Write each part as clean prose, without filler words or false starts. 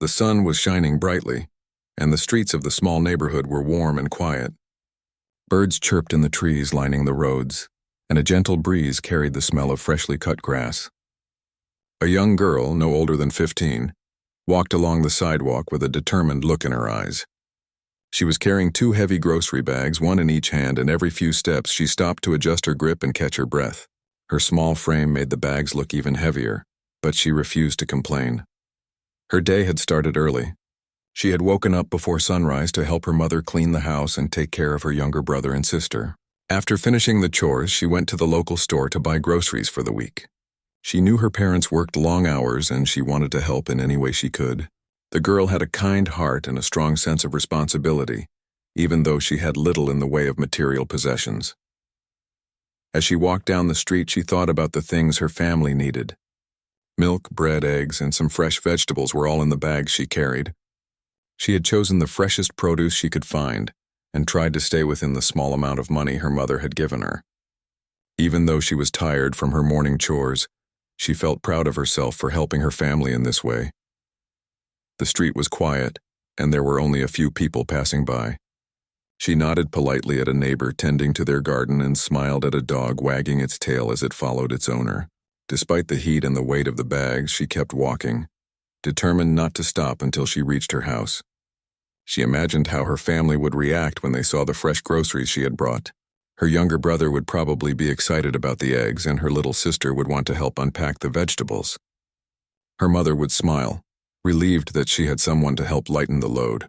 The sun was shining brightly, and the streets of the small neighborhood were warm and quiet. Birds chirped in the trees lining the roads, and a gentle breeze carried the smell of freshly cut grass. A young girl, no older than 15, walked along the sidewalk with a determined look in her eyes. She was carrying 2 heavy grocery bags, one in each hand, and every few steps she stopped to adjust her grip and catch her breath. Her small frame made the bags look even heavier, but she refused to complain. Her day had started early. She had woken up before sunrise to help her mother clean the house and take care of her younger brother and sister. After finishing the chores, she went to the local store to buy groceries for the week. She knew her parents worked long hours and she wanted to help in any way she could. The girl had a kind heart and a strong sense of responsibility, even though she had little in the way of material possessions. As she walked down the street, she thought about the things her family needed. Milk, bread, eggs, and some fresh vegetables were all in the bags she carried. She had chosen the freshest produce she could find and tried to stay within the small amount of money her mother had given her. Even though she was tired from her morning chores, she felt proud of herself for helping her family in this way. The street was quiet, and there were only a few people passing by. She nodded politely at a neighbor tending to their garden and smiled at a dog wagging its tail as it followed its owner. Despite the heat and the weight of the bags, she kept walking, determined not to stop until she reached her house. She imagined how her family would react when they saw the fresh groceries she had brought. Her younger brother would probably be excited about the eggs, and her little sister would want to help unpack the vegetables. Her mother would smile, relieved that she had someone to help lighten the load.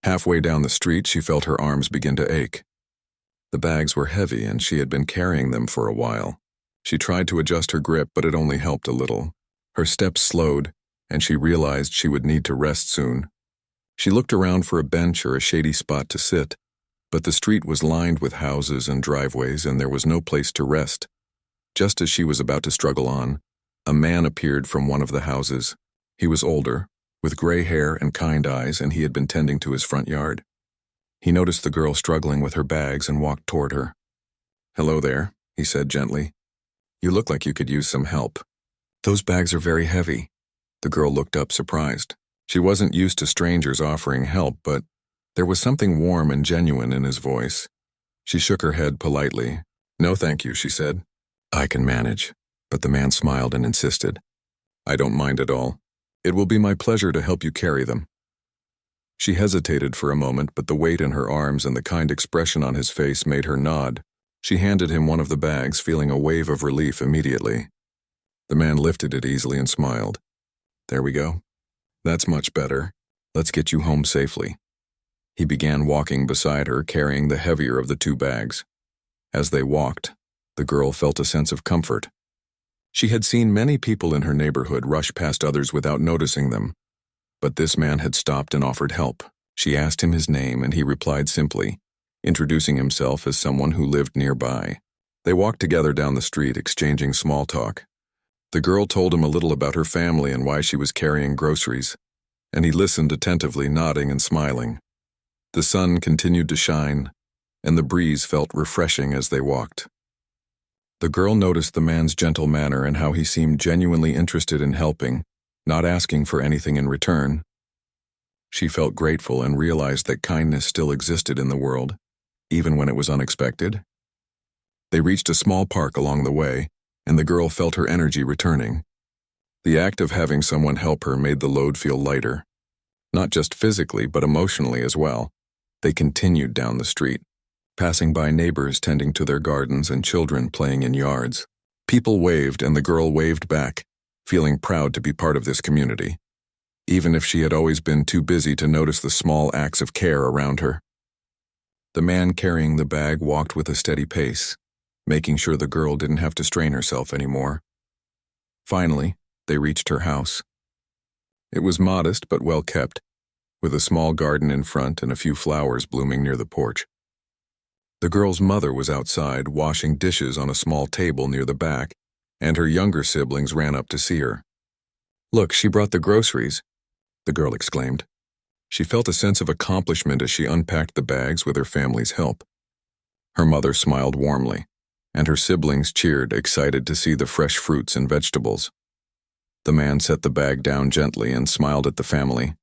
Halfway down the street, she felt her arms begin to ache. The bags were heavy, and she had been carrying them for a while. She tried to adjust her grip, but it only helped a little. Her steps slowed, and she realized she would need to rest soon. She looked around for a bench or a shady spot to sit, but the street was lined with houses and driveways, and there was no place to rest. Just as she was about to struggle on, a man appeared from one of the houses. He was older, with gray hair and kind eyes, and he had been tending to his front yard. He noticed the girl struggling with her bags and walked toward her. "Hello there," he said gently. "You look like you could use some help." "Those bags are very heavy." The girl looked up surprised. She wasn't used to strangers offering help, but there was something warm and genuine in his voice. She shook her head politely. "No, thank you," she said. "I can manage." But the man smiled and insisted. "I don't mind at all. It will be my pleasure to help you carry them." She hesitated for a moment, but the weight in her arms and the kind expression on his face made her nod. She handed him one of the bags, feeling a wave of relief immediately. The man lifted it easily and smiled. "There we go. That's much better. Let's get you home safely." He began walking beside her, carrying the heavier of the 2 bags. As they walked, the girl felt a sense of comfort. She had seen many people in her neighborhood rush past others without noticing them, but this man had stopped and offered help. She asked him his name, and he replied simply, introducing himself as someone who lived nearby. They walked together down the street, exchanging small talk. The girl told him a little about her family and why she was carrying groceries, and he listened attentively, nodding and smiling. The sun continued to shine, and the breeze felt refreshing as they walked. The girl noticed the man's gentle manner and how he seemed genuinely interested in helping, not asking for anything in return. She felt grateful and realized that kindness still existed in the world, even when it was unexpected. They reached a small park along the way, and the girl felt her energy returning. The act of having someone help her made the load feel lighter, not just physically but emotionally as well. They continued down the street, passing by neighbors tending to their gardens and children playing in yards. People waved, and the girl waved back, feeling proud to be part of this community, even if she had always been too busy to notice the small acts of care around her. The man carrying the bag walked with a steady pace, making sure the girl didn't have to strain herself anymore. Finally, they reached her house. It was modest but well kept, with a small garden in front and a few flowers blooming near the porch. The girl's mother was outside, washing dishes on a small table near the back, and her younger siblings ran up to see her. "Look, she brought the groceries," the girl exclaimed. She felt a sense of accomplishment as she unpacked the bags with her family's help. Her mother smiled warmly, and her siblings cheered, excited to see the fresh fruits and vegetables. The man set the bag down gently and smiled at the family.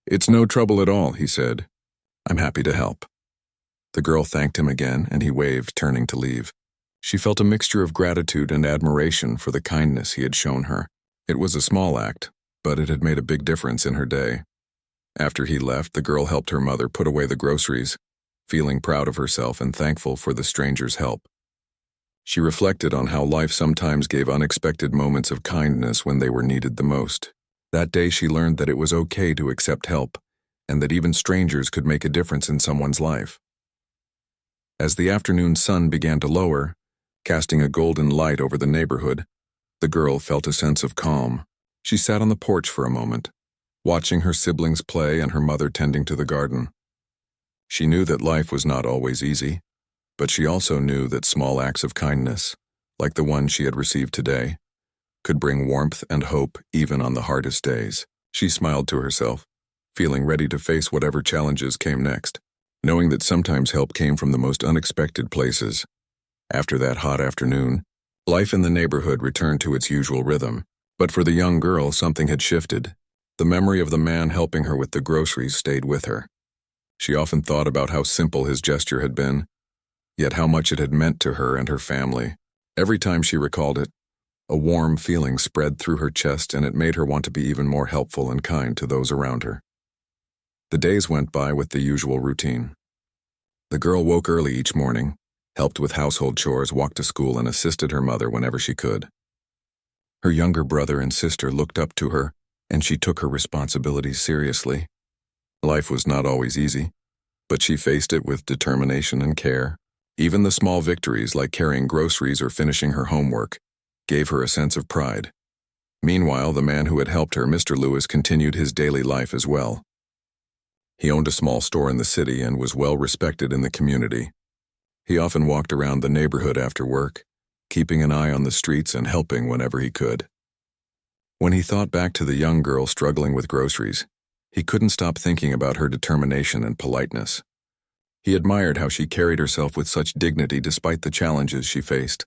"It's no trouble at all," he said. "I'm happy to help." The girl thanked him again, and he waved, turning to leave. She felt a mixture of gratitude and admiration for the kindness he had shown her. It was a small act, but it had made a big difference in her day. After he left, the girl helped her mother put away the groceries, feeling proud of herself and thankful for the stranger's help. She reflected on how life sometimes gave unexpected moments of kindness when they were needed the most. That day she learned that it was okay to accept help, and that even strangers could make a difference in someone's life. As the afternoon sun began to lower, casting a golden light over the neighborhood, the girl felt a sense of calm. She sat on the porch for a moment, watching her siblings play and her mother tending to the garden. She knew that life was not always easy, but she also knew that small acts of kindness, like the one she had received today, could bring warmth and hope even on the hardest days. She smiled to herself, feeling ready to face whatever challenges came next, knowing that sometimes help came from the most unexpected places. After that hot afternoon, life in the neighborhood returned to its usual rhythm. But for the young girl, something had shifted. The memory of the man helping her with the groceries stayed with her. She often thought about how simple his gesture had been, yet how much it had meant to her and her family. Every time she recalled it, a warm feeling spread through her chest, and it made her want to be even more helpful and kind to those around her. The days went by with the usual routine. The girl woke early each morning, helped with household chores, walked to school, and assisted her mother whenever she could. Her younger brother and sister looked up to her, and she took her responsibilities seriously. Life was not always easy, but she faced it with determination and care. Even the small victories, like carrying groceries or finishing her homework, gave her a sense of pride. Meanwhile, the man who had helped her, Mr. Lewis, continued his daily life as well. He owned a small store in the city and was well respected in the community. He often walked around the neighborhood after work, keeping an eye on the streets and helping whenever he could. When he thought back to the young girl struggling with groceries, he couldn't stop thinking about her determination and politeness. He admired how she carried herself with such dignity despite the challenges she faced.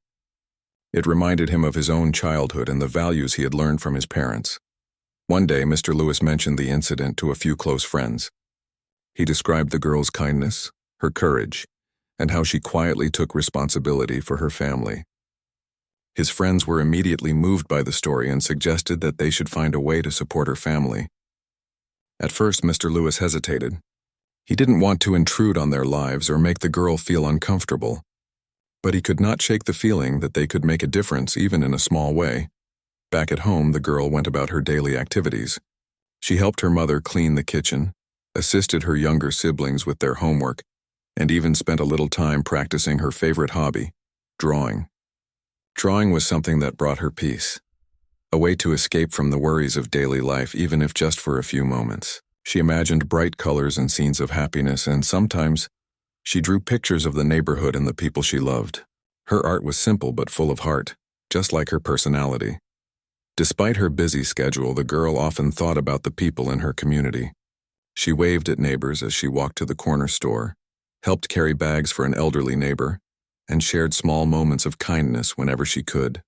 It reminded him of his own childhood and the values he had learned from his parents. One day, Mr. Lewis mentioned the incident to a few close friends. He described the girl's kindness, her courage, and how she quietly took responsibility for her family. His friends were immediately moved by the story and suggested that they should find a way to support her family. At first, Mr. Lewis hesitated. He didn't want to intrude on their lives or make the girl feel uncomfortable, but he could not shake the feeling that they could make a difference even in a small way. Back at home, the girl went about her daily activities. She helped her mother clean the kitchen, assisted her younger siblings with their homework, and even spent a little time practicing her favorite hobby, drawing. Drawing was something that brought her peace, a way to escape from the worries of daily life, even if just for a few moments. She imagined bright colors and scenes of happiness, and sometimes she drew pictures of the neighborhood and the people she loved. Her art was simple but full of heart, just like her personality. Despite her busy schedule, the girl often thought about the people in her community. She waved at neighbors as she walked to the corner store, helped carry bags for an elderly neighbor, and shared small moments of kindness whenever she could.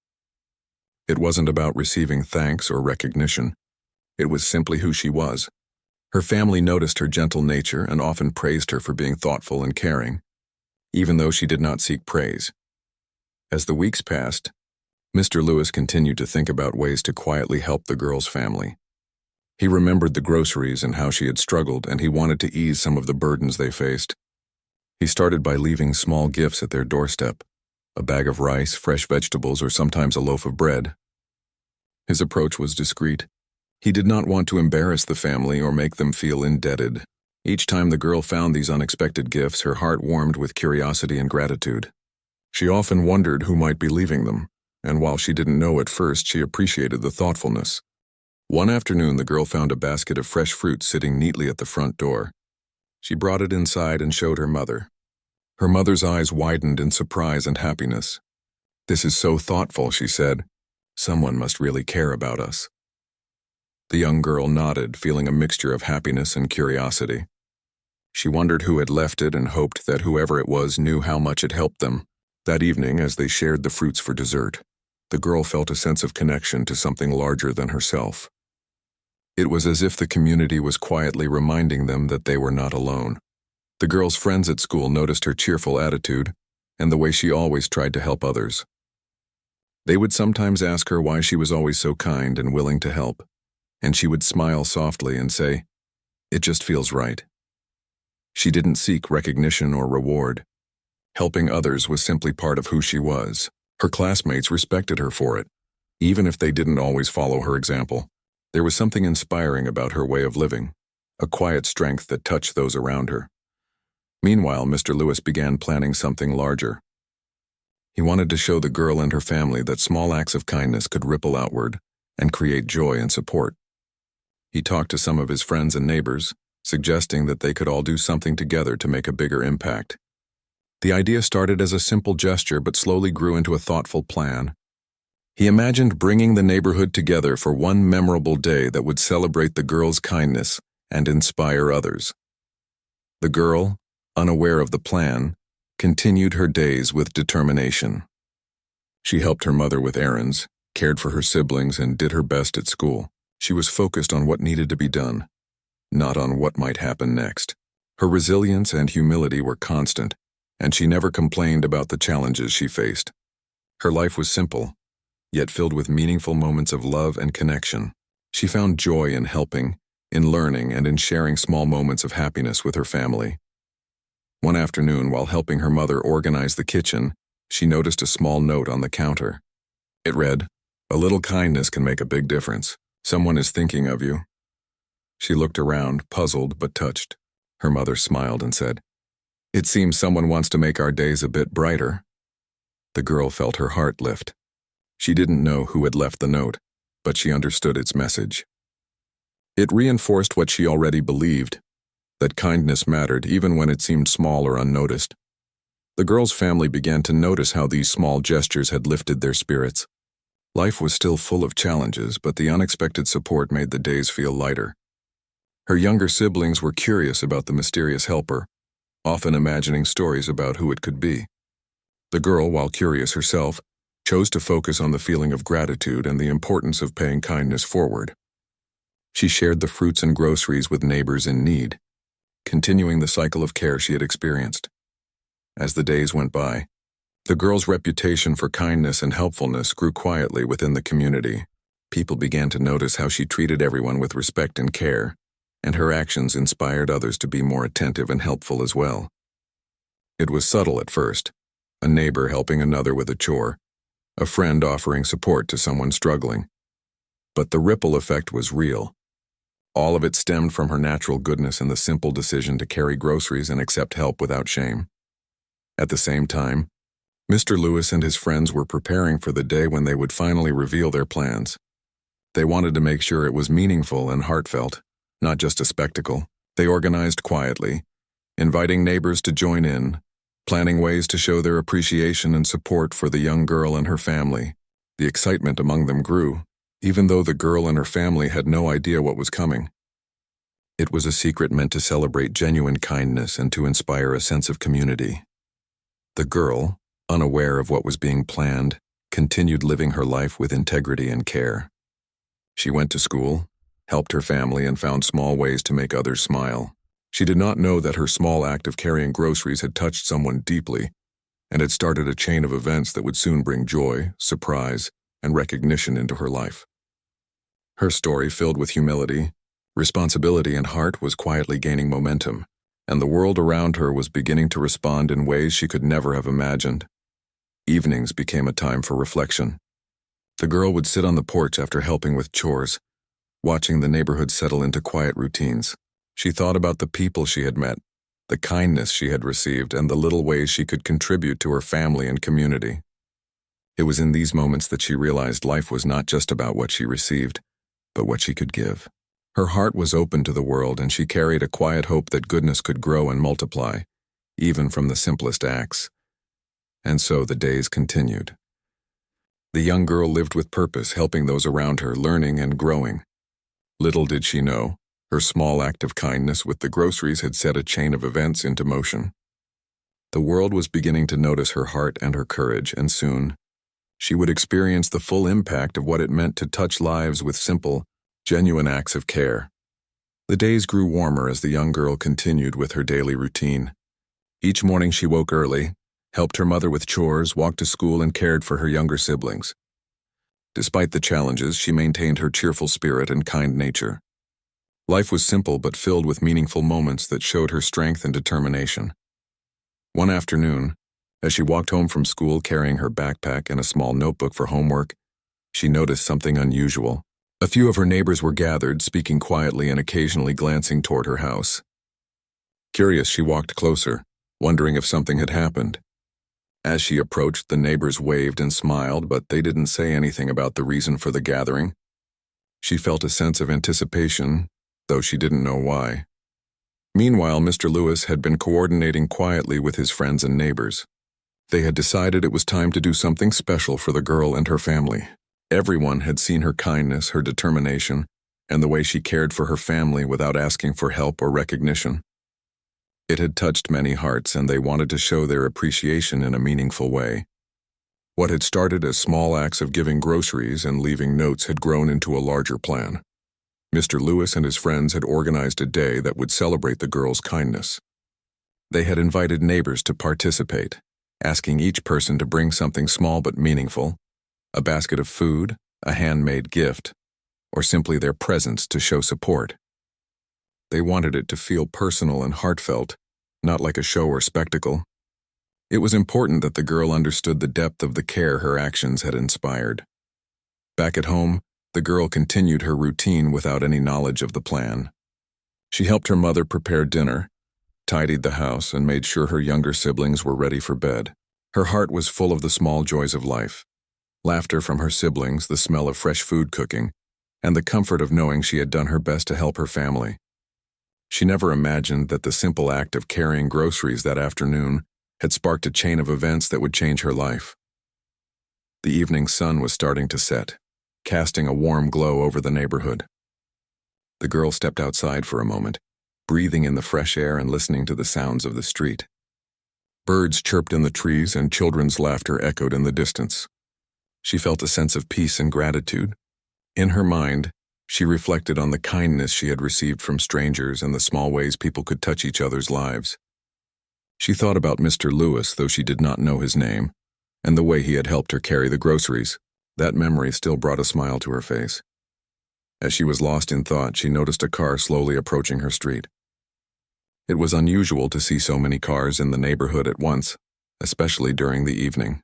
It wasn't about receiving thanks or recognition. It was simply who she was. Her family noticed her gentle nature and often praised her for being thoughtful and caring, even though she did not seek praise. As the weeks passed, Mr. Lewis continued to think about ways to quietly help the girl's family. He remembered the groceries and how she had struggled, and he wanted to ease some of the burdens they faced. He started by leaving small gifts at their doorstep, a bag of rice, fresh vegetables, or sometimes a loaf of bread. His approach was discreet. He did not want to embarrass the family or make them feel indebted. Each time the girl found these unexpected gifts, her heart warmed with curiosity and gratitude. She often wondered who might be leaving them, and while she didn't know at first, she appreciated the thoughtfulness. One afternoon, the girl found a basket of fresh fruit sitting neatly at the front door. She brought it inside and showed her mother. Her mother's eyes widened in surprise and happiness. "This is so thoughtful," she said. "Someone must really care about us." The young girl nodded, feeling a mixture of happiness and curiosity. She wondered who had left it and hoped that whoever it was knew how much it helped them. That evening, as they shared the fruits for dessert, the girl felt a sense of connection to something larger than herself. It was as if the community was quietly reminding them that they were not alone. The girl's friends at school noticed her cheerful attitude and the way she always tried to help others. They would sometimes ask her why she was always so kind and willing to help, and she would smile softly and say, "It just feels right." She didn't seek recognition or reward. Helping others was simply part of who she was. Her classmates respected her for it, even if they didn't always follow her example. There was something inspiring about her way of living, a quiet strength that touched those around her. Meanwhile, Mr. Lewis began planning something larger. He wanted to show the girl and her family that small acts of kindness could ripple outward and create joy and support. He talked to some of his friends and neighbors, suggesting that they could all do something together to make a bigger impact. The idea started as a simple gesture but slowly grew into a thoughtful plan. He imagined bringing the neighborhood together for one memorable day that would celebrate the girl's kindness and inspire others. The girl, unaware of the plan, continued her days with determination. She helped her mother with errands, cared for her siblings, and did her best at school. She was focused on what needed to be done, not on what might happen next. Her resilience and humility were constant, and she never complained about the challenges she faced. Her life was simple, yet filled with meaningful moments of love and connection. She found joy in helping, in learning, and in sharing small moments of happiness with her family. One afternoon, while helping her mother organize the kitchen, she noticed a small note on the counter. It read, "A little kindness can make a big difference. Someone is thinking of you." She looked around, puzzled but touched. Her mother smiled and said, "It seems someone wants to make our days a bit brighter." The girl felt her heart lift. She didn't know who had left the note, but she understood its message. It reinforced what she already believed, that kindness mattered even when it seemed small or unnoticed. The girl's family began to notice how these small gestures had lifted their spirits. Life was still full of challenges, but the unexpected support made the days feel lighter. Her younger siblings were curious about the mysterious helper, often imagining stories about who it could be. The girl, while curious herself, chose to focus on the feeling of gratitude and the importance of paying kindness forward. She shared the fruits and groceries with neighbors in need, continuing the cycle of care she had experienced. As the days went by, the girl's reputation for kindness and helpfulness grew quietly within the community. People began to notice how she treated everyone with respect and care, and her actions inspired others to be more attentive and helpful as well. It was subtle at first, a neighbor helping another with a chore, a friend offering support to someone struggling. But the ripple effect was real. All of it stemmed from her natural goodness and the simple decision to carry groceries and accept help without shame. At the same time, Mr. Lewis and his friends were preparing for the day when they would finally reveal their plans. They wanted to make sure it was meaningful and heartfelt, not just a spectacle. They organized quietly, inviting neighbors to join in, planning ways to show their appreciation and support for the young girl and her family. The excitement among them grew, even though the girl and her family had no idea what was coming. It was a secret meant to celebrate genuine kindness and to inspire a sense of community. The girl, unaware of what was being planned, continued living her life with integrity and care. She went to school, helped her family, and found small ways to make others smile. She did not know that her small act of carrying groceries had touched someone deeply, and had started a chain of events that would soon bring joy, surprise, and recognition into her life. Her story, filled with humility, responsibility, and heart, was quietly gaining momentum, and the world around her was beginning to respond in ways she could never have imagined. Evenings became a time for reflection. The girl would sit on the porch after helping with chores, watching the neighborhood settle into quiet routines. She thought about the people she had met, the kindness she had received, and the little ways she could contribute to her family and community. It was in these moments that she realized life was not just about what she received, but what she could give. Her heart was open to the world, and she carried a quiet hope that goodness could grow and multiply, even from the simplest acts. And so the days continued. The young girl lived with purpose, helping those around her, learning and growing. Little did she know, her small act of kindness with the groceries had set a chain of events into motion. The world was beginning to notice her heart and her courage, and soon, she would experience the full impact of what it meant to touch lives with simple, genuine acts of care. The days grew warmer as the young girl continued with her daily routine. Each morning she woke early, helped her mother with chores, walked to school, and cared for her younger siblings. Despite the challenges, she maintained her cheerful spirit and kind nature. Life was simple but filled with meaningful moments that showed her strength and determination. One afternoon, as she walked home from school carrying her backpack and a small notebook for homework, she noticed something unusual. A few of her neighbors were gathered, speaking quietly and occasionally glancing toward her house. Curious, she walked closer, wondering if something had happened. As she approached, the neighbors waved and smiled, but they didn't say anything about the reason for the gathering. She felt a sense of anticipation, though she didn't know why. Meanwhile, Mr. Lewis had been coordinating quietly with his friends and neighbors. They had decided it was time to do something special for the girl and her family. Everyone had seen her kindness, her determination, and the way she cared for her family without asking for help or recognition. It had touched many hearts, and they wanted to show their appreciation in a meaningful way. What had started as small acts of giving groceries and leaving notes had grown into a larger plan. Mr. Lewis and his friends had organized a day that would celebrate the girl's kindness. They had invited neighbors to participate, asking each person to bring something small but meaningful, a basket of food, a handmade gift, or simply their presence to show support. They wanted it to feel personal and heartfelt, not like a show or spectacle. It was important that the girl understood the depth of the care her actions had inspired. Back at home, the girl continued her routine without any knowledge of the plan. She helped her mother prepare dinner, tidied the house, and made sure her younger siblings were ready for bed. Her heart was full of the small joys of life: laughter from her siblings, the smell of fresh food cooking, and the comfort of knowing she had done her best to help her family. She never imagined that the simple act of carrying groceries that afternoon had sparked a chain of events that would change her life. The evening sun was starting to set, casting a warm glow over the neighborhood. The girl stepped outside for a moment, breathing in the fresh air and listening to the sounds of the street. Birds chirped in the trees and children's laughter echoed in the distance. She felt a sense of peace and gratitude. In her mind, she reflected on the kindness she had received from strangers and the small ways people could touch each other's lives. She thought about Mr. Lewis, though she did not know his name, and the way he had helped her carry the groceries. That memory still brought a smile to her face. As she was lost in thought, she noticed a car slowly approaching her street. It was unusual to see so many cars in the neighborhood at once, especially during the evening.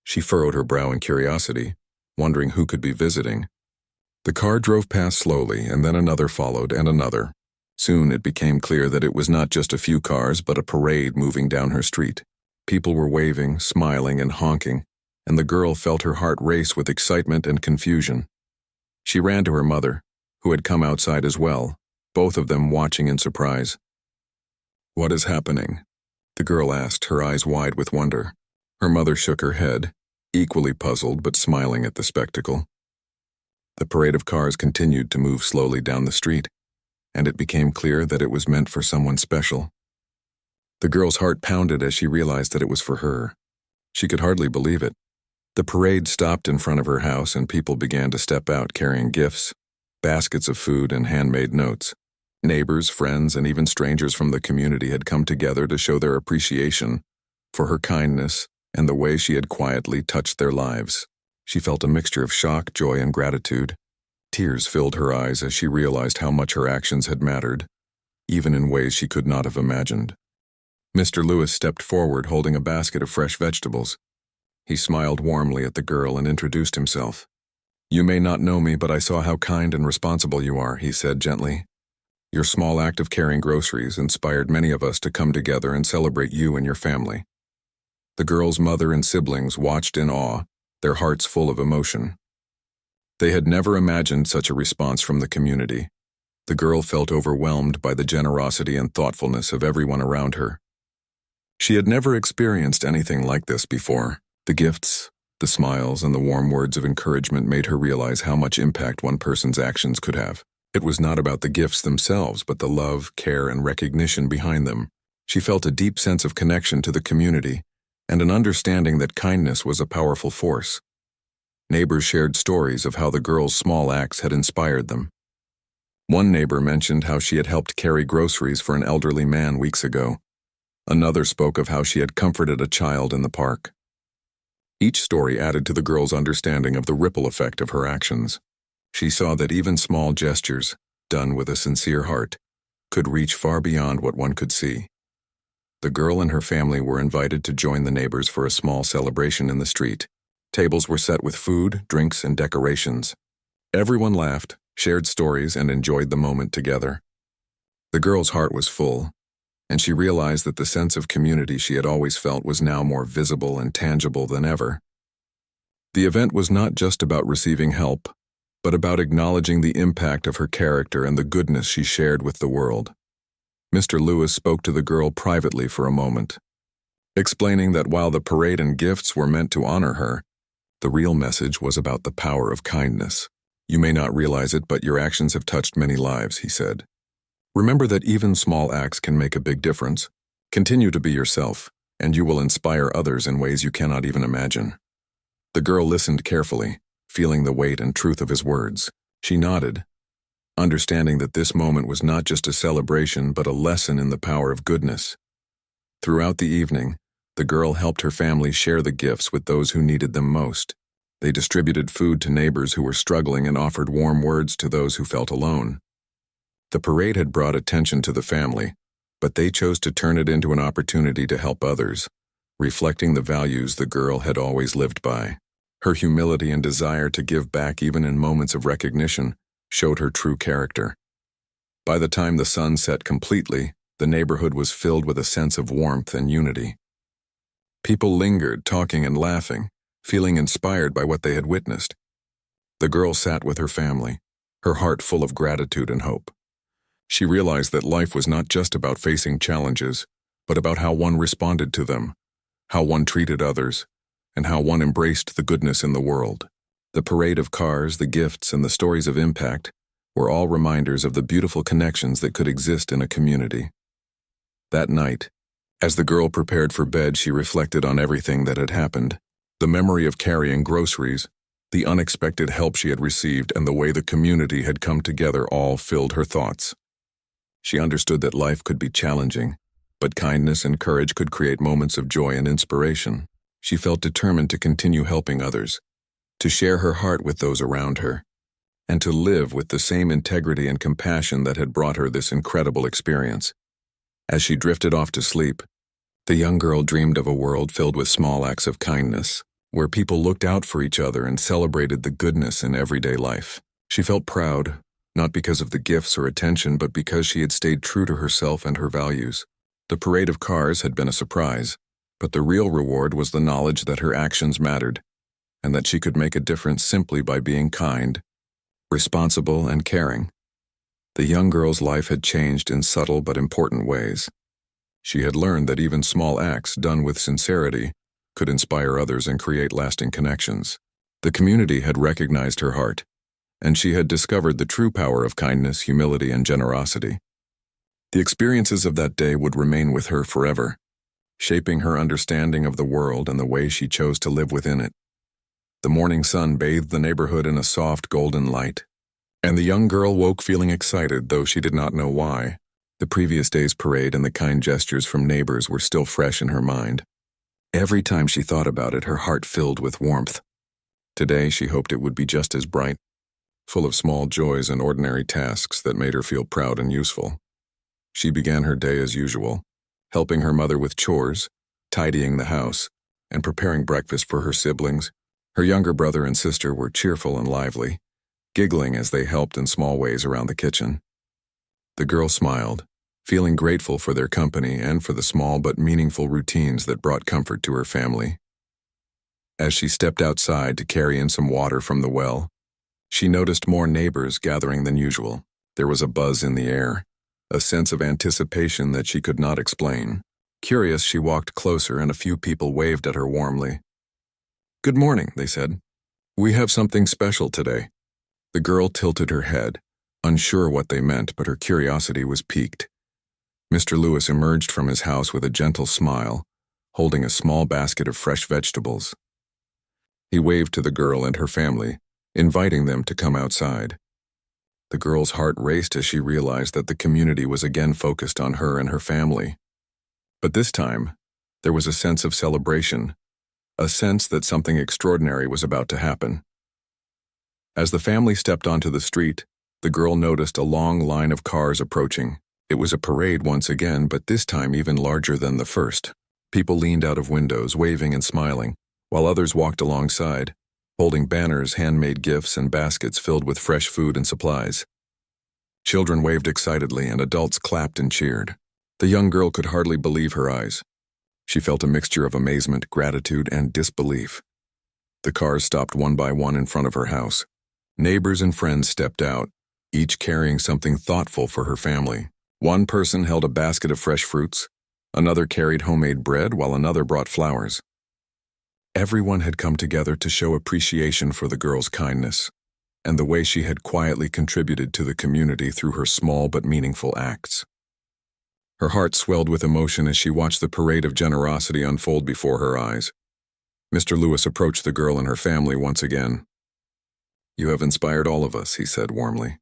She furrowed her brow in curiosity, wondering who could be visiting. The car drove past slowly, and then another followed, and another. Soon it became clear that it was not just a few cars, but a parade moving down her street. People were waving, smiling, and honking, and the girl felt her heart race with excitement and confusion. She ran to her mother, who had come outside as well, both of them watching in surprise. "What is happening?" the girl asked, her eyes wide with wonder. Her mother shook her head, equally puzzled but smiling at the spectacle. The parade of cars continued to move slowly down the street, and it became clear that it was meant for someone special. The girl's heart pounded as she realized that it was for her. She could hardly believe it. The parade stopped in front of her house and people began to step out carrying gifts, baskets of food, and handmade notes. Neighbors, friends, and even strangers from the community had come together to show their appreciation for her kindness and the way she had quietly touched their lives. She felt a mixture of shock, joy, and gratitude. Tears filled her eyes as she realized how much her actions had mattered, even in ways she could not have imagined. Mr. Lewis stepped forward holding a basket of fresh vegetables. He smiled warmly at the girl and introduced himself. "You may not know me, but I saw how kind and responsible you are," he said gently. "Your small act of carrying groceries inspired many of us to come together and celebrate you and your family." The girl's mother and siblings watched in awe, their hearts full of emotion. They had never imagined such a response from the community. The girl felt overwhelmed by the generosity and thoughtfulness of everyone around her. She had never experienced anything like this before. The gifts, the smiles, and the warm words of encouragement made her realize how much impact one person's actions could have. It was not about the gifts themselves, but the love, care, and recognition behind them. She felt a deep sense of connection to the community, and an understanding that kindness was a powerful force. Neighbors shared stories of how the girl's small acts had inspired them. One neighbor mentioned how she had helped carry groceries for an elderly man weeks ago. Another spoke of how she had comforted a child in the park. Each story added to the girl's understanding of the ripple effect of her actions. She saw that even small gestures, done with a sincere heart, could reach far beyond what one could see. The girl and her family were invited to join the neighbors for a small celebration in the street. Tables were set with food, drinks, and decorations. Everyone laughed, shared stories, and enjoyed the moment together. The girl's heart was full, and she realized that the sense of community she had always felt was now more visible and tangible than ever. The event was not just about receiving help, but about acknowledging the impact of her character and the goodness she shared with the world. Mr. Lewis spoke to the girl privately for a moment, explaining that while the parade and gifts were meant to honor her, the real message was about the power of kindness. "You may not realize it, but your actions have touched many lives," he said. "Remember that even small acts can make a big difference. Continue to be yourself, and you will inspire others in ways you cannot even imagine." The girl listened carefully, feeling the weight and truth of his words. She nodded, understanding that this moment was not just a celebration but a lesson in the power of goodness. Throughout the evening, the girl helped her family share the gifts with those who needed them most. They distributed food to neighbors who were struggling and offered warm words to those who felt alone. The parade had brought attention to the family, but they chose to turn it into an opportunity to help others, reflecting the values the girl had always lived by. Her humility and desire to give back even in moments of recognition showed her true character. By the time the sun set completely, the neighborhood was filled with a sense of warmth and unity. People lingered, talking and laughing, feeling inspired by what they had witnessed. The girl sat with her family, her heart full of gratitude and hope. She realized that life was not just about facing challenges, but about how one responded to them, how one treated others, and how one embraced the goodness in the world. The parade of cars, the gifts, and the stories of impact were all reminders of the beautiful connections that could exist in a community. That night, as the girl prepared for bed, she reflected on everything that had happened. The memory of carrying groceries, the unexpected help she had received, and the way the community had come together all filled her thoughts. She understood that life could be challenging, but kindness and courage could create moments of joy and inspiration. She felt determined to continue helping others, to share her heart with those around her, and to live with the same integrity and compassion that had brought her this incredible experience. As she drifted off to sleep, the young girl dreamed of a world filled with small acts of kindness, where people looked out for each other and celebrated the goodness in everyday life. She felt proud, not because of the gifts or attention, but because she had stayed true to herself and her values. The parade of cars had been a surprise, but the real reward was the knowledge that her actions mattered, and that she could make a difference simply by being kind, responsible, and caring. The young girl's life had changed in subtle but important ways. She had learned that even small acts done with sincerity could inspire others and create lasting connections. The community had recognized her heart, and she had discovered the true power of kindness, humility, and generosity. The experiences of that day would remain with her forever, shaping her understanding of the world and the way she chose to live within it. The morning sun bathed the neighborhood in a soft golden light, and the young girl woke feeling excited, though she did not know why. The previous day's parade and the kind gestures from neighbors were still fresh in her mind. Every time she thought about it, her heart filled with warmth. Today, she hoped it would be just as bright, full of small joys and ordinary tasks that made her feel proud and useful. She began her day as usual, helping her mother with chores, tidying the house, and preparing breakfast for her siblings. Her younger brother and sister were cheerful and lively, giggling as they helped in small ways around the kitchen. The girl smiled, feeling grateful for their company and for the small but meaningful routines that brought comfort to her family. As she stepped outside to carry in some water from the well, she noticed more neighbors gathering than usual. There was a buzz in the air, a sense of anticipation that she could not explain. Curious, she walked closer, and a few people waved at her warmly. "Good morning," they said. "We have something special today." The girl tilted her head, unsure what they meant, but her curiosity was piqued. Mr. Lewis emerged from his house with a gentle smile, holding a small basket of fresh vegetables. He waved to the girl and her family, inviting them to come outside. The girl's heart raced as she realized that the community was again focused on her and her family. But this time, there was a sense of celebration, a sense that something extraordinary was about to happen. As the family stepped onto the street, the girl noticed a long line of cars approaching. It was a parade once again, but this time even larger than the first. People leaned out of windows, waving and smiling, while others walked alongside, holding banners, handmade gifts, and baskets filled with fresh food and supplies. Children waved excitedly, and adults clapped and cheered. The young girl could hardly believe her eyes. She felt a mixture of amazement, gratitude, and disbelief. The cars stopped one by one in front of her house. Neighbors and friends stepped out, each carrying something thoughtful for her family. One person held a basket of fresh fruits, another carried homemade bread, while another brought flowers. Everyone had come together to show appreciation for the girl's kindness and the way she had quietly contributed to the community through her small but meaningful acts. Her heart swelled with emotion as she watched the parade of generosity unfold before her eyes. Mr. Lewis approached the girl and her family once again. "You have inspired all of us," he said warmly.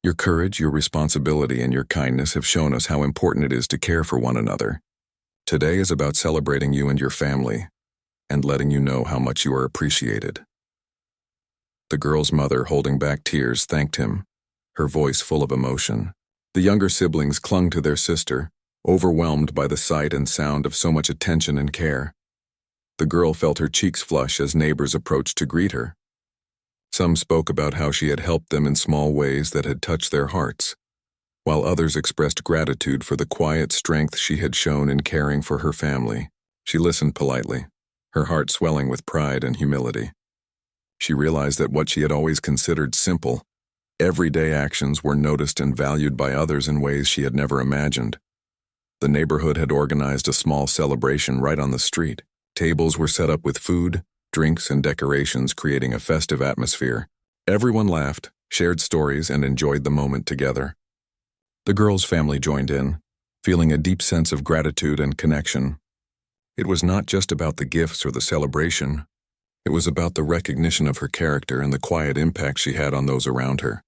"Your courage, your responsibility, and your kindness have shown us how important it is to care for one another. Today is about celebrating you and your family, and letting you know how much you are appreciated." The girl's mother, holding back tears, thanked him, her voice full of emotion. The younger siblings clung to their sister, overwhelmed by the sight and sound of so much attention and care. The girl felt her cheeks flush as neighbors approached to greet her. Some spoke about how she had helped them in small ways that had touched their hearts, while others expressed gratitude for the quiet strength she had shown in caring for her family. She listened politely, her heart swelling with pride and humility. She realized that what she had always considered simple, everyday actions were noticed and valued by others in ways she had never imagined. The neighborhood had organized a small celebration right on the street. Tables were set up with food, drinks, and decorations, creating a festive atmosphere. Everyone laughed, shared stories, and enjoyed the moment together. The girl's family joined in, feeling a deep sense of gratitude and connection. It was not just about the gifts or the celebration. It was about the recognition of her character and the quiet impact she had on those around her.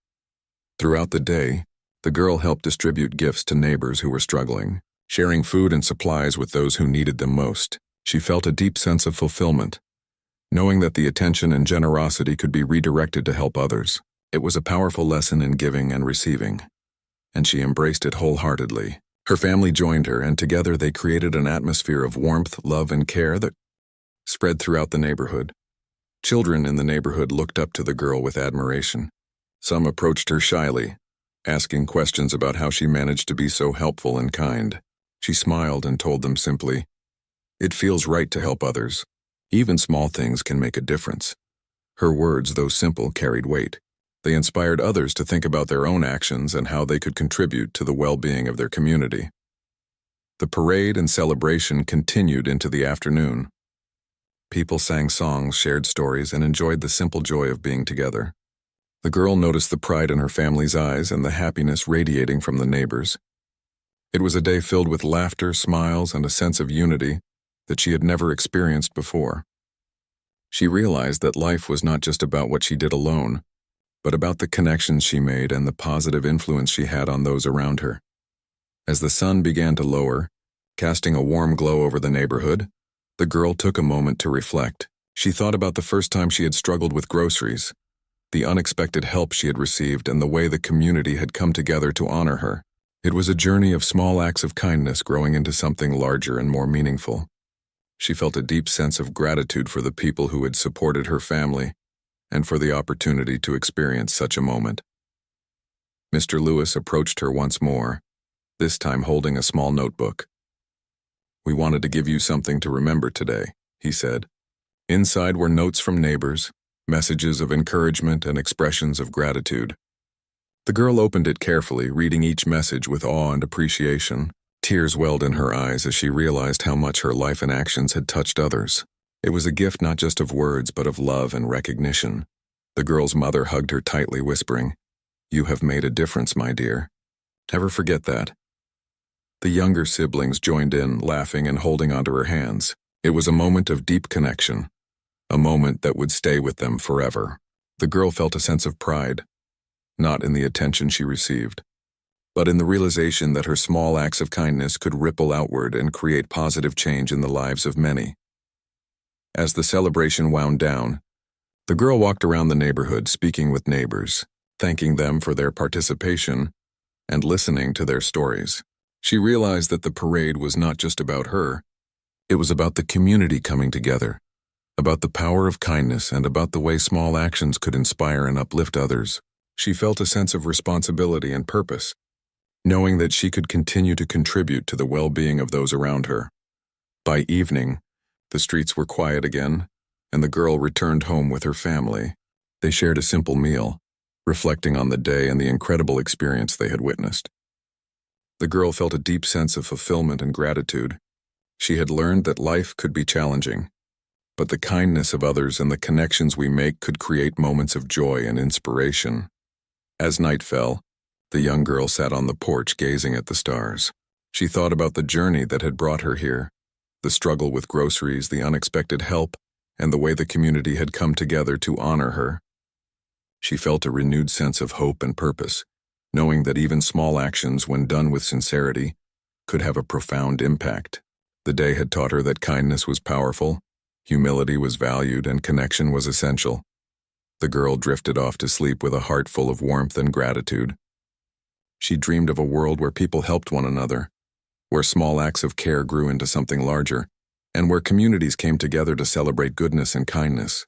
Throughout the day, the girl helped distribute gifts to neighbors who were struggling, sharing food and supplies with those who needed them most. She felt a deep sense of fulfillment, knowing that the attention and generosity could be redirected to help others. It was a powerful lesson in giving and receiving, and she embraced it wholeheartedly. Her family joined her, and together they created an atmosphere of warmth, love, and care that spread throughout the neighborhood. Children in the neighborhood looked up to the girl with admiration. Some approached her shyly, asking questions about how she managed to be so helpful and kind. She smiled and told them simply, "It feels right to help others. Even small things can make a difference." Her words, though simple, carried weight. They inspired others to think about their own actions and how they could contribute to the well-being of their community. The parade and celebration continued into the afternoon. People sang songs, shared stories, and enjoyed the simple joy of being together. The girl noticed the pride in her family's eyes and the happiness radiating from the neighbors. It was a day filled with laughter, smiles, and a sense of unity that she had never experienced before. She realized that life was not just about what she did alone, but about the connections she made and the positive influence she had on those around her. As the sun began to lower, casting a warm glow over the neighborhood, the girl took a moment to reflect. She thought about the first time she had struggled with groceries, the unexpected help she had received, and the way the community had come together to honor her. It was a journey of small acts of kindness growing into something larger and more meaningful. She felt a deep sense of gratitude for the people who had supported her family and for the opportunity to experience such a moment. Mr. Lewis approached her once more, this time holding a small notebook. "We wanted to give you something to remember today," he said. Inside were notes from neighbors, messages of encouragement and expressions of gratitude. The girl opened it carefully, reading each message with awe and appreciation. Tears welled in her eyes as she realized how much her life and actions had touched others. It was a gift not just of words, but of love and recognition. The girl's mother hugged her tightly, whispering, "You have made a difference, my dear. Never forget that." The younger siblings joined in, laughing and holding onto her hands. It was a moment of deep connection, a moment that would stay with them forever. The girl felt a sense of pride, not in the attention she received, but in the realization that her small acts of kindness could ripple outward and create positive change in the lives of many. As the celebration wound down, the girl walked around the neighborhood speaking with neighbors, thanking them for their participation and listening to their stories. She realized that the parade was not just about her. It was about the community coming together, about the power of kindness, and about the way small actions could inspire and uplift others. She felt a sense of responsibility and purpose, knowing that she could continue to contribute to the well-being of those around her. By evening, the streets were quiet again, and the girl returned home with her family. They shared a simple meal, reflecting on the day and the incredible experience they had witnessed. The girl felt a deep sense of fulfillment and gratitude. She had learned that life could be challenging, but the kindness of others and the connections we make could create moments of joy and inspiration. As night fell, the young girl sat on the porch gazing at the stars. She thought about the journey that had brought her here, the struggle with groceries, the unexpected help, and the way the community had come together to honor her. She felt a renewed sense of hope and purpose, knowing that even small actions, when done with sincerity, could have a profound impact. The day had taught her that kindness was powerful, humility was valued, and connection was essential. The girl drifted off to sleep with a heart full of warmth and gratitude. She dreamed of a world where people helped one another, where small acts of care grew into something larger, and where communities came together to celebrate goodness and kindness.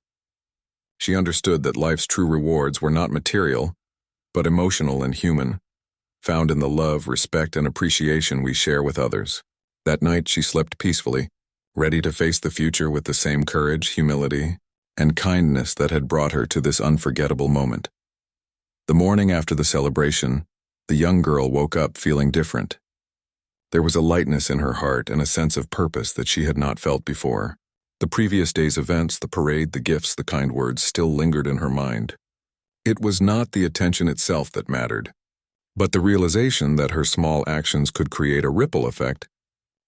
She understood that life's true rewards were not material, but emotional and human, found in the love, respect, and appreciation we share with others. That night she slept peacefully, ready to face the future with the same courage, humility, and kindness that had brought her to this unforgettable moment. The morning after the celebration, the young girl woke up feeling different. There was a lightness in her heart and a sense of purpose that she had not felt before. The previous day's events, the parade, the gifts, the kind words still lingered in her mind. It was not the attention itself that mattered, but the realization that her small actions could create a ripple effect,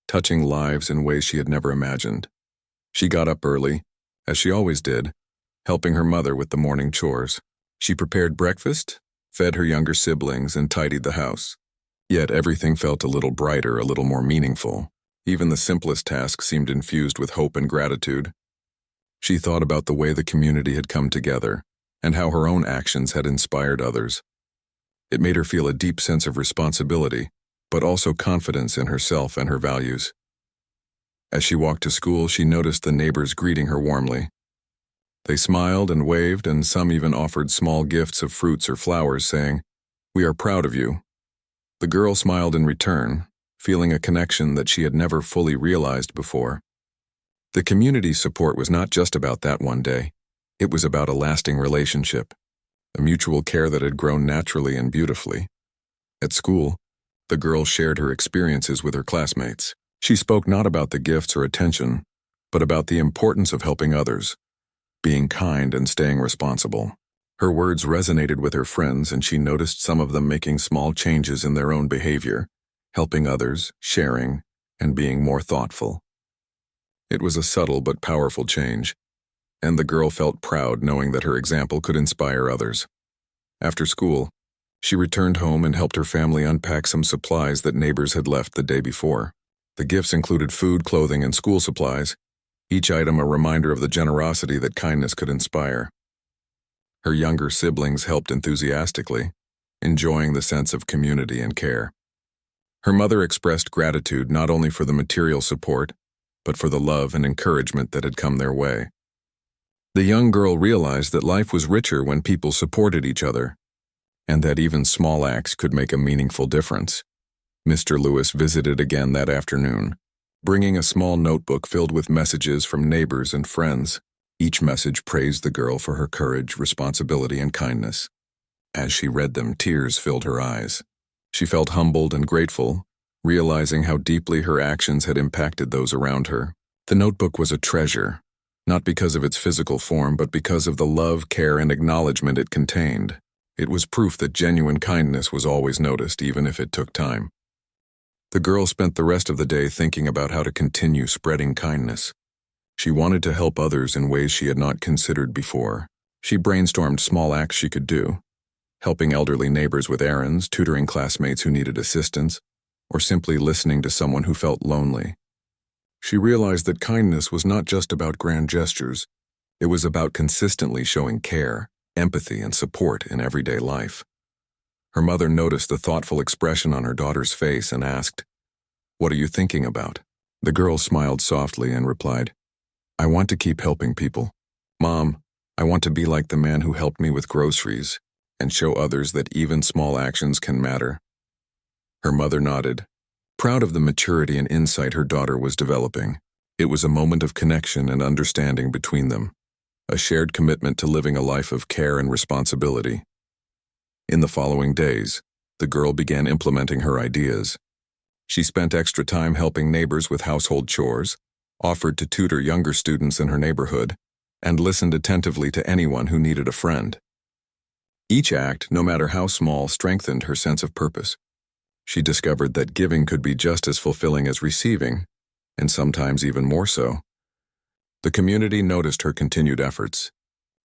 touching lives in ways she had never imagined. She got up early, as she always did, helping her mother with the morning chores. She prepared breakfast, fed her younger siblings, and tidied the house. Yet everything felt a little brighter, a little more meaningful. Even the simplest tasks seemed infused with hope and gratitude. She thought about the way the community had come together, and how her own actions had inspired others. It made her feel a deep sense of responsibility, but also confidence in herself and her values. As she walked to school, she noticed the neighbors greeting her warmly. They smiled and waved, and some even offered small gifts of fruits or flowers, saying, "We are proud of you." The girl smiled in return, feeling a connection that she had never fully realized before. The community's support was not just about that one day. It was about a lasting relationship, a mutual care that had grown naturally and beautifully. At school, the girl shared her experiences with her classmates. She spoke not about the gifts or attention, but about the importance of helping others, being kind and staying responsible. Her words resonated with her friends, and she noticed some of them making small changes in their own behavior, helping others, sharing, and being more thoughtful. It was a subtle but powerful change, and the girl felt proud knowing that her example could inspire others. After school, she returned home and helped her family unpack some supplies that neighbors had left the day before. The gifts included food, clothing, and school supplies, each item a reminder of the generosity that kindness could inspire. Her younger siblings helped enthusiastically, enjoying the sense of community and care. Her mother expressed gratitude not only for the material support, but for the love and encouragement that had come their way. The young girl realized that life was richer when people supported each other, and that even small acts could make a meaningful difference. Mr. Lewis visited again that afternoon, bringing a small notebook filled with messages from neighbors and friends. Each message praised the girl for her courage, responsibility, and kindness. As she read them, tears filled her eyes. She felt humbled and grateful, realizing how deeply her actions had impacted those around her. The notebook was a treasure, not because of its physical form, but because of the love, care, and acknowledgement it contained. It was proof that genuine kindness was always noticed, even if it took time. The girl spent the rest of the day thinking about how to continue spreading kindness. She wanted to help others in ways she had not considered before. She brainstormed small acts she could do, helping elderly neighbors with errands, tutoring classmates who needed assistance, or simply listening to someone who felt lonely. She realized that kindness was not just about grand gestures. It was about consistently showing care, empathy, and support in everyday life. Her mother noticed the thoughtful expression on her daughter's face and asked, "What are you thinking about?" The girl smiled softly and replied, "I want to keep helping people. Mom, I want to be like the man who helped me with groceries and show others that even small actions can matter." Her mother nodded, proud of the maturity and insight her daughter was developing. It was a moment of connection and understanding between them, a shared commitment to living a life of care and responsibility. In the following days, the girl began implementing her ideas. She spent extra time helping neighbors with household chores, offered to tutor younger students in her neighborhood, and listened attentively to anyone who needed a friend. Each act, no matter how small, strengthened her sense of purpose. She discovered that giving could be just as fulfilling as receiving, and sometimes even more so. The community noticed her continued efforts,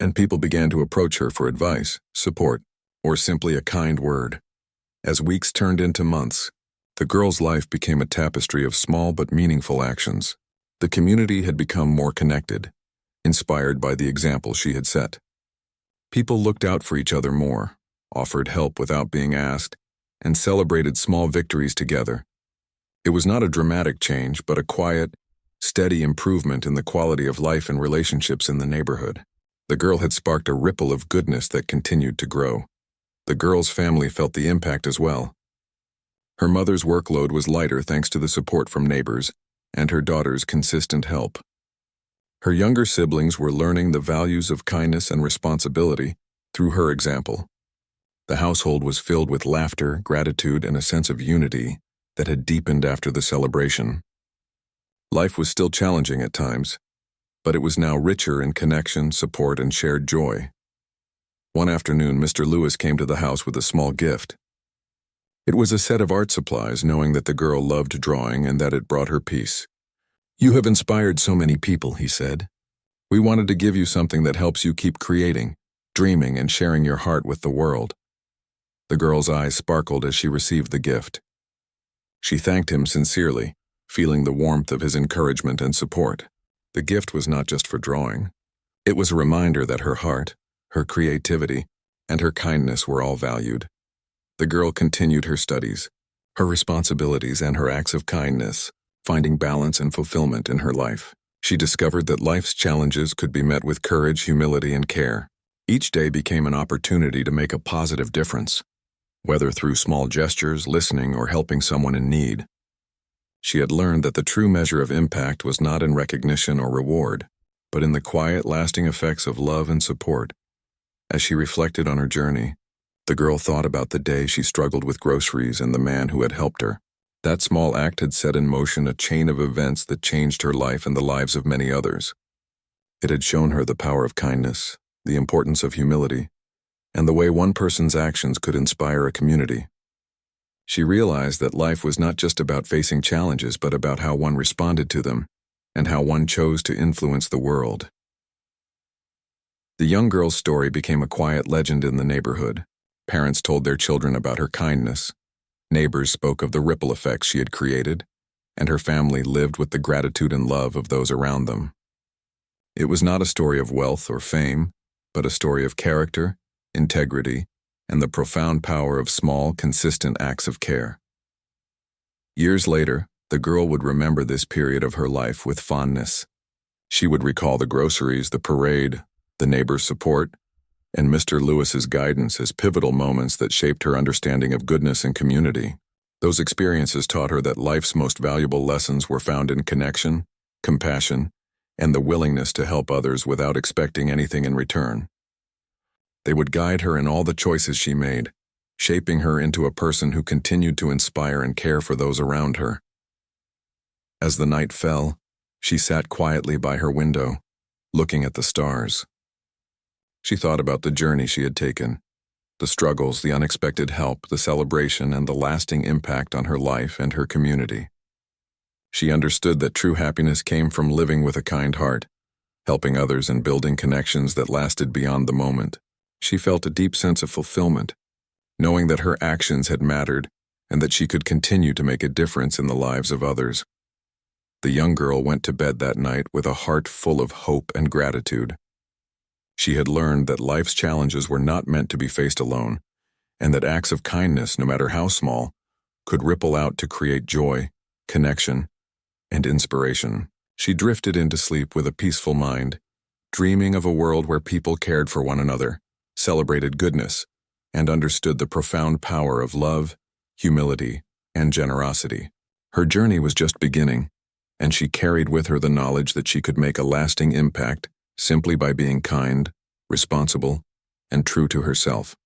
and people began to approach her for advice, support, or simply a kind word. As weeks turned into months, the girl's life became a tapestry of small but meaningful actions. The community had become more connected, inspired by the example she had set. People looked out for each other more, offered help without being asked, and celebrated small victories together. It was not a dramatic change, but a quiet, steady improvement in the quality of life and relationships in the neighborhood. The girl had sparked a ripple of goodness that continued to grow. The girl's family felt the impact as well. Her mother's workload was lighter thanks to the support from neighbors and her daughter's consistent help. Her younger siblings were learning the values of kindness and responsibility through her example. The household was filled with laughter, gratitude, and a sense of unity that had deepened after the celebration. Life was still challenging at times, but it was now richer in connection, support, and shared joy. One afternoon, Mr. Lewis came to the house with a small gift. It was a set of art supplies, knowing that the girl loved drawing and that it brought her peace. "You have inspired so many people," he said. "We wanted to give you something that helps you keep creating, dreaming, and sharing your heart with the world." The girl's eyes sparkled as she received the gift. She thanked him sincerely, feeling the warmth of his encouragement and support. The gift was not just for drawing. It was a reminder that her heart, her creativity, and her kindness were all valued. The girl continued her studies, her responsibilities, and her acts of kindness, finding balance and fulfillment in her life. She discovered that life's challenges could be met with courage, humility, and care. Each day became an opportunity to make a positive difference, whether through small gestures, listening, or helping someone in need. She had learned that the true measure of impact was not in recognition or reward, but in the quiet, lasting effects of love and support. As she reflected on her journey, the girl thought about the day she struggled with groceries and the man who had helped her. That small act had set in motion a chain of events that changed her life and the lives of many others. It had shown her the power of kindness, the importance of humility, and the way one person's actions could inspire a community. She realized that life was not just about facing challenges, but about how one responded to them and how one chose to influence the world. The young girl's story became a quiet legend in the neighborhood. Parents told their children about her kindness. Neighbors spoke of the ripple effects she had created, and her family lived with the gratitude and love of those around them. It was not a story of wealth or fame, but a story of character, integrity, and the profound power of small, consistent acts of care. Years later, the girl would remember this period of her life with fondness. She would recall the groceries, the parade, the neighbors' support, and Mr. Lewis's guidance as pivotal moments that shaped her understanding of goodness and community. Those experiences taught her that life's most valuable lessons were found in connection, compassion, and the willingness to help others without expecting anything in return. They would guide her in all the choices she made, shaping her into a person who continued to inspire and care for those around her. As the night fell, she sat quietly by her window, looking at the stars. She thought about the journey she had taken, The struggles, the unexpected help, the celebration, and the lasting impact on her life and her community. She understood that true happiness came from living with a kind heart, helping others and building connections that lasted beyond the moment. She felt a deep sense of fulfillment, knowing that her actions had mattered and that she could continue to make a difference in the lives of others. The young girl went to bed that night with a heart full of hope and gratitude. She had learned that life's challenges were not meant to be faced alone, and that acts of kindness, no matter how small, could ripple out to create joy, connection, and inspiration. She drifted into sleep with a peaceful mind, dreaming of a world where people cared for one another, celebrated goodness, and understood the profound power of love, humility, and generosity. Her journey was just beginning, and she carried with her the knowledge that she could make a lasting impact simply by being kind, responsible, and true to herself.